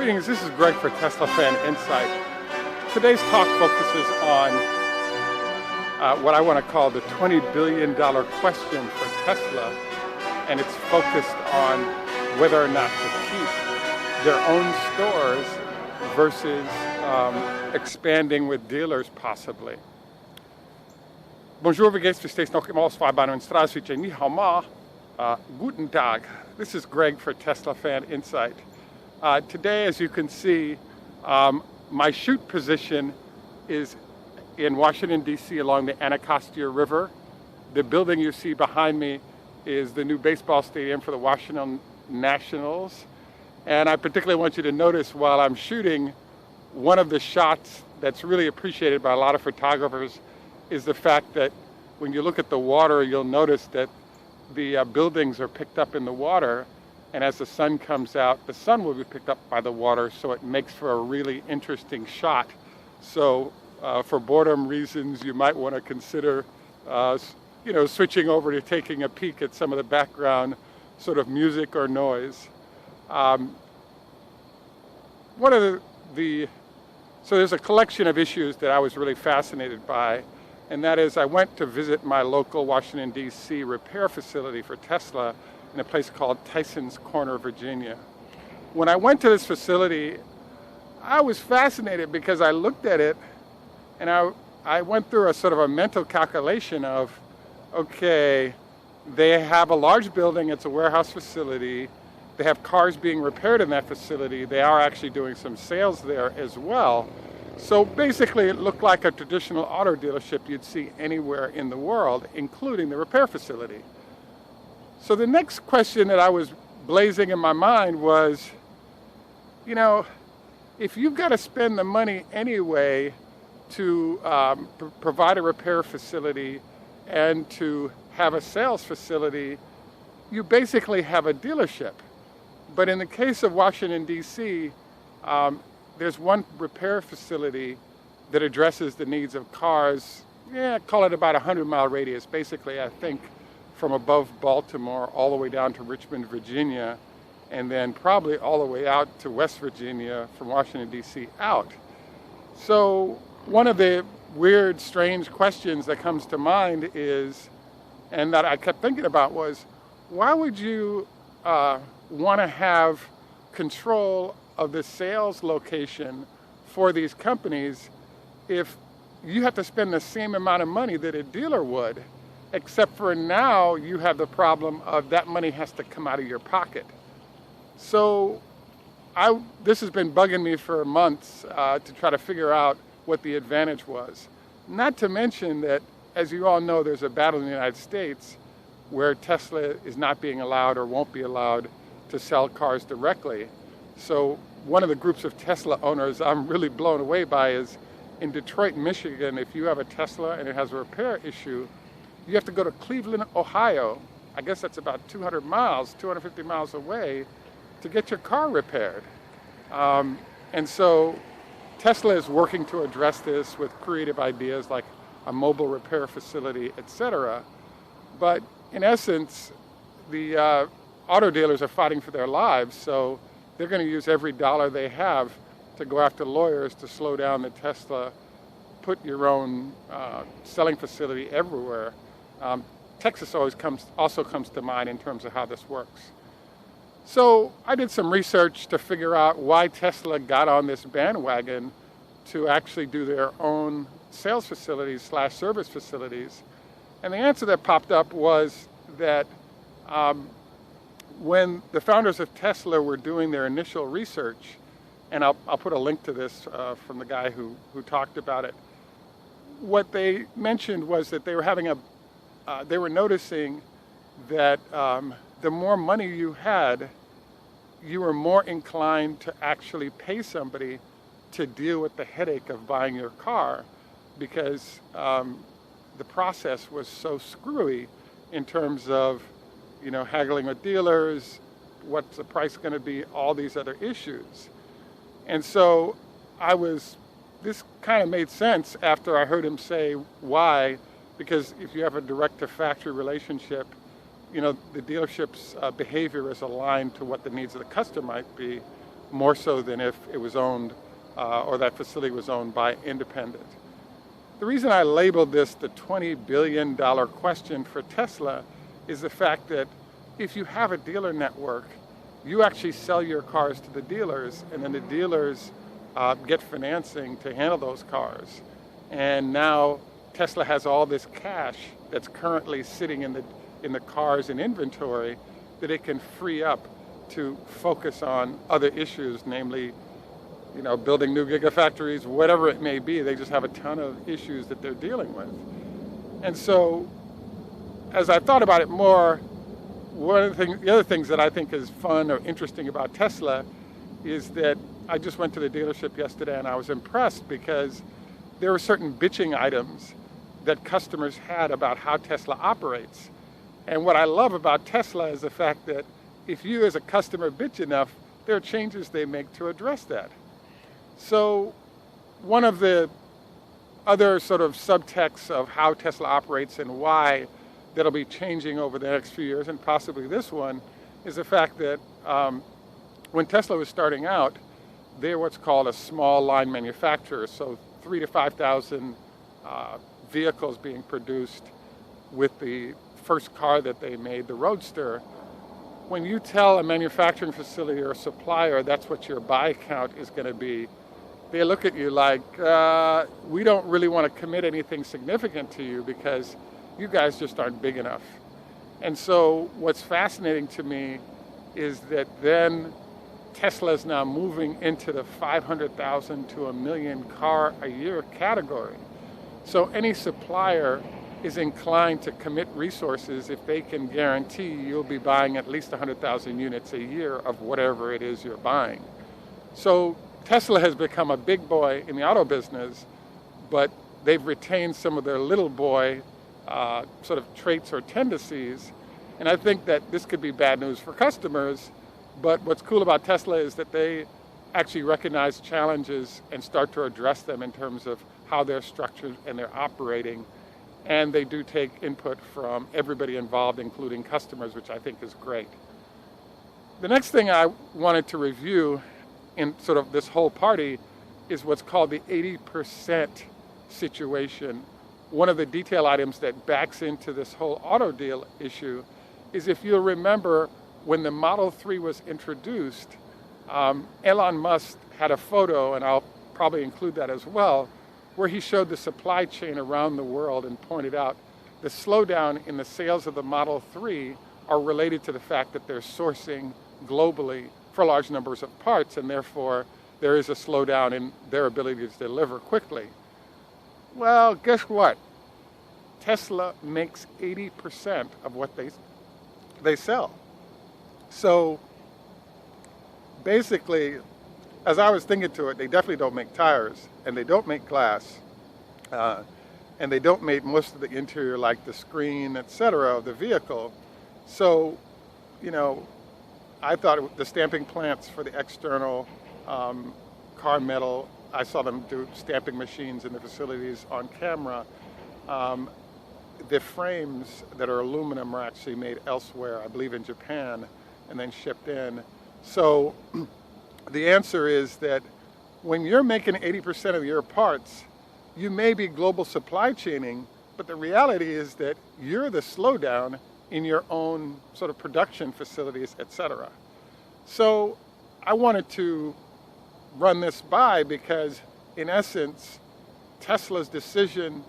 Greetings, this is Greg for Tesla Fan Insight. Today's talk focuses on what I want to call the $20 billion question for Tesla, and it's focused on whether or not to keep their own stores versus expanding with dealers possibly. Bonjour, wie geht's? Verstehst noch immer aus Fahrbahnung Straße, Ni hao ma. Guten Tag. This is Greg for Tesla Fan Insight. Today, as you can see, my shoot position is in Washington, D.C. along the Anacostia River. The building you see behind me is the new baseball stadium for the Washington Nationals. And I particularly want you to notice while I'm shooting, one of the shots that's really appreciated by a lot of photographers is the fact that when you look at the water, you'll notice that the buildings are picked up in the water, and as the sun comes out, the sun will be picked up by the water, so it makes for a really interesting shot. So for boredom reasons, you might want to consider switching over to taking a peek at some of the background sort of music or noise. So there's a collection of issues that I was really fascinated by, and that is I went to visit my local Washington, D.C. repair facility for Tesla in a place called Tyson's Corner, Virginia. When I went to this facility, I was fascinated because I looked at it and I went through a sort of a mental calculation of, okay, they have a large building, it's a warehouse facility, they have cars being repaired in that facility, they are actually doing some sales there as well. So basically it looked like a traditional auto dealership you'd see anywhere in the world, including the repair facility. So the next question that I was blazing in my mind was, if you've got to spend the money anyway to provide a repair facility and to have a sales facility, you basically have a dealership. But in the case of Washington, D.C., there's one repair facility that addresses the needs of cars, call it about a 100-mile radius, basically, I think, from above Baltimore all the way down to Richmond, Virginia, and then probably all the way out to West Virginia from Washington, D.C. out. So one of the weird, strange questions that comes to mind is, and that I kept thinking about was, why would you want to have control of the sales location for these companies if you have to spend the same amount of money that a dealer would, except for now you have the problem of that money has to come out of your pocket. So this has been bugging me for months to try to figure out what the advantage was. Not to mention that, as you all know, there's a battle in the United States where Tesla is not being allowed or won't be allowed to sell cars directly. So one of the groups of Tesla owners I'm really blown away by is in Detroit, Michigan, if you have a Tesla and it has a repair issue, you have to go to Cleveland, Ohio. I guess that's about 250 miles away to get your car repaired. And so Tesla is working to address this with creative ideas like a mobile repair facility, etc. But in essence, the auto dealers are fighting for their lives, so they're going to use every dollar they have to go after lawyers to slow down the Tesla, put your own selling facility everywhere. Texas also comes to mind in terms of how this works. So I did some research to figure out why Tesla got on this bandwagon to actually do their own sales facilities / service facilities. And the answer that popped up was that when the founders of Tesla were doing their initial research, and I'll put a link to this from the guy who talked about it, what they mentioned was that they were noticing that the more money you had, you were more inclined to actually pay somebody to deal with the headache of buying your car, because the process was so screwy in terms of haggling with dealers, what's the price going to be, all these other issues. And so this kind of made sense after I heard him say why, because if you have a direct-to-factory relationship, the dealership's behavior is aligned to what the needs of the customer might be, more so than if it was owned or that facility was owned by independent. The reason I labeled this the $20 billion question for Tesla is the fact that if you have a dealer network, you actually sell your cars to the dealers, and then the dealers get financing to handle those cars. And now Tesla has all this cash that's currently sitting in the cars in inventory that it can free up to focus on other issues, namely, building new gigafactories, whatever it may be. They just have a ton of issues that they're dealing with. And so, as I thought about it more, the other things that I think is fun or interesting about Tesla is that I just went to the dealership yesterday and I was impressed because there were certain bitching items that customers had about how Tesla operates. And what I love about Tesla is the fact that if you as a customer bitch enough, there are changes they make to address that. So one of the other sort of subtexts of how Tesla operates and why that'll be changing over the next few years, and possibly this one, is the fact that when Tesla was starting out, they're what's called a small line manufacturer, so 3,000 to 5,000 vehicles being produced with the first car that they made, the Roadster. When you tell a manufacturing facility or a supplier that's what your buy count is going to be, they look at you like, we don't really want to commit anything significant to you because you guys just aren't big enough. And so what's fascinating to me is that then Tesla is now moving into the 500,000 to 1 million car a year category. So any supplier is inclined to commit resources if they can guarantee you'll be buying at least 100,000 units a year of whatever it is you're buying. So Tesla has become a big boy in the auto business, but they've retained some of their little boy sort of traits or tendencies. And I think that this could be bad news for customers, but what's cool about Tesla is that they actually recognize challenges and start to address them in terms of how they're structured and they're operating. And they do take input from everybody involved, including customers, which I think is great. The next thing I wanted to review in sort of this whole party is what's called the 80% situation. One of the detail items that backs into this whole auto deal issue is, if you'll remember, when the Model 3 was introduced, Elon Musk had a photo, and I'll probably include that as well, where he showed the supply chain around the world and pointed out the slowdown in the sales of the Model 3 are related to the fact that they're sourcing globally for large numbers of parts, and therefore there is a slowdown in their ability to deliver quickly. Well, guess what? Tesla makes 80% of what they sell. So basically, as I was thinking to it, they definitely don't make tires, and they don't make glass, and they don't make most of the interior, like the screen, etc., of the vehicle. So, I thought the stamping plants for the external car metal, I saw them do stamping machines in the facilities on camera. The frames that are aluminum are actually made elsewhere, I believe in Japan, and then shipped in. So the answer is that when you're making 80% of your parts, you may be global supply chaining, but the reality is that you're the slowdown in your own sort of production facilities, etc. So I wanted to run this by because, in essence, Tesla's decision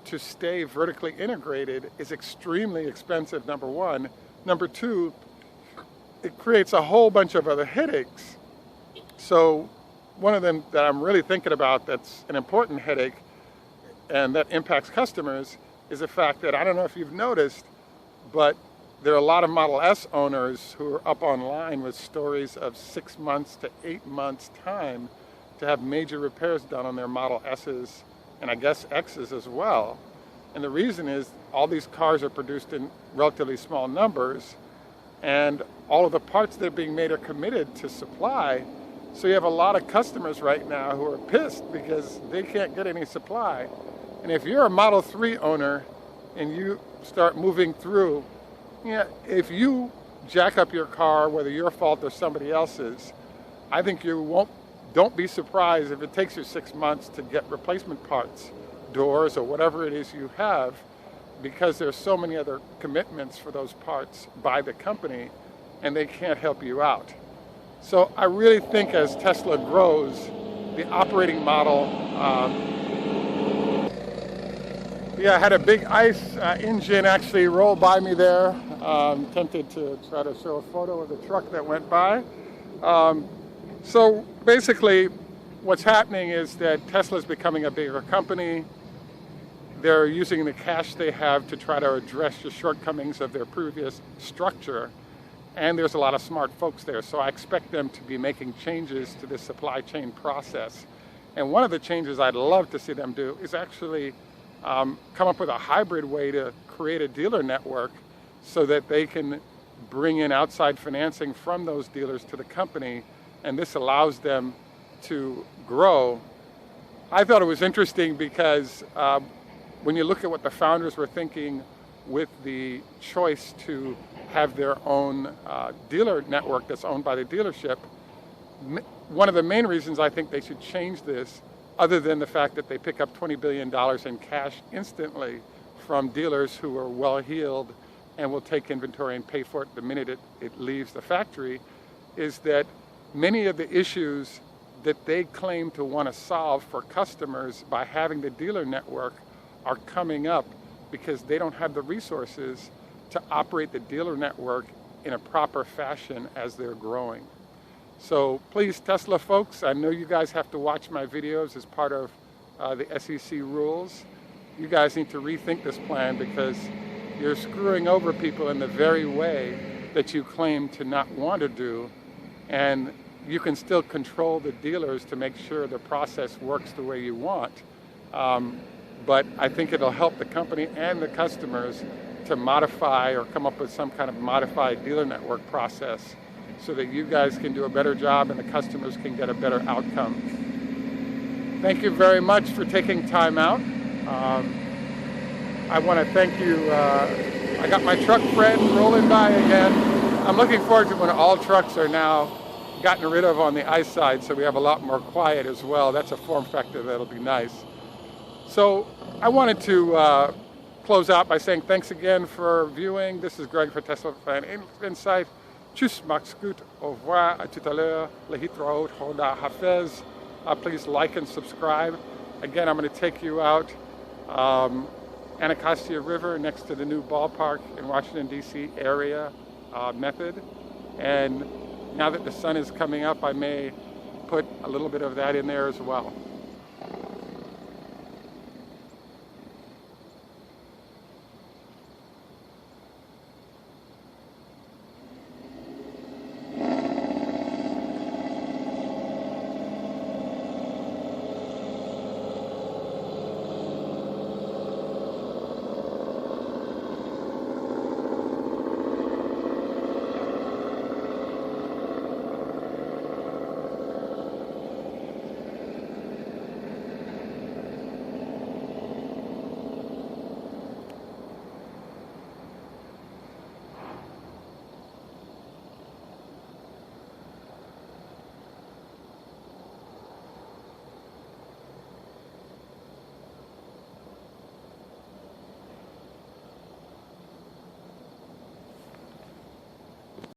to stay vertically integrated is extremely expensive, number one. Number two, it creates a whole bunch of other headaches. So one of them that I'm really thinking about that's an important headache and that impacts customers is the fact that, I don't know if you've noticed, but there are a lot of Model S owners who are up online with stories of 6 months to 8 months time to have major repairs done on their Model S's and I guess X's as well. And the reason is all these cars are produced in relatively small numbers, and all of the parts that are being made are committed to supply. So you have a lot of customers right now who are pissed because they can't get any supply. And if you're a Model 3 owner and you start moving through, if you jack up your car, whether your fault or somebody else's, I think don't be surprised if it takes you 6 months to get replacement parts, doors, or whatever it is you have, because there's so many other commitments for those parts by the company, and they can't help you out. So I really think as Tesla grows, the operating model, I had a big ICE engine actually roll by me there. Tempted to try to show a photo of the truck that went by. So basically, what's happening is that Tesla is becoming a bigger company. They're using the cash they have to try to address the shortcomings of their previous structure. And there's a lot of smart folks there. So I expect them to be making changes to the supply chain process. And one of the changes I'd love to see them do is actually come up with a hybrid way to create a dealer network so that they can bring in outside financing from those dealers to the company, and this allows them to grow. I thought it was interesting because when you look at what the founders were thinking with the choice to have their own dealer network that's owned by the dealership, one of the main reasons I think they should change this, other than the fact that they pick up $20 billion in cash instantly from dealers who are well-heeled and will take inventory and pay for it the minute it leaves the factory, is that many of the issues that they claim to want to solve for customers by having the dealer network are coming up because they don't have the resources to operate the dealer network in a proper fashion as they're growing. So please, Tesla folks, I know you guys have to watch my videos as part of the SEC rules. You guys need to rethink this plan because you're screwing over people in the very way that you claim to not want to do, and you can still control the dealers to make sure the process works the way you want. But I think it'll help the company and the customers to modify or come up with some kind of modified dealer network process so that you guys can do a better job and the customers can get a better outcome. Thank you very much for taking time out. I want to thank you. I got my truck friend rolling by again. I'm looking forward to when all trucks are now gotten rid of on the ICE side, so we have a lot more quiet as well. That's a form factor that'll be nice. So I wanted to close out by saying thanks again for viewing. This is Greg for Tesla Fan Insight. Tschüss, macht's gut, au revoir, à tout à l'heure, lehitraot, hoda hafez. Please like and subscribe. Again, I'm going to take you out Anacostia River next to the new ballpark in Washington, D.C. area method. And now that the sun is coming up, I may put a little bit of that in there as well.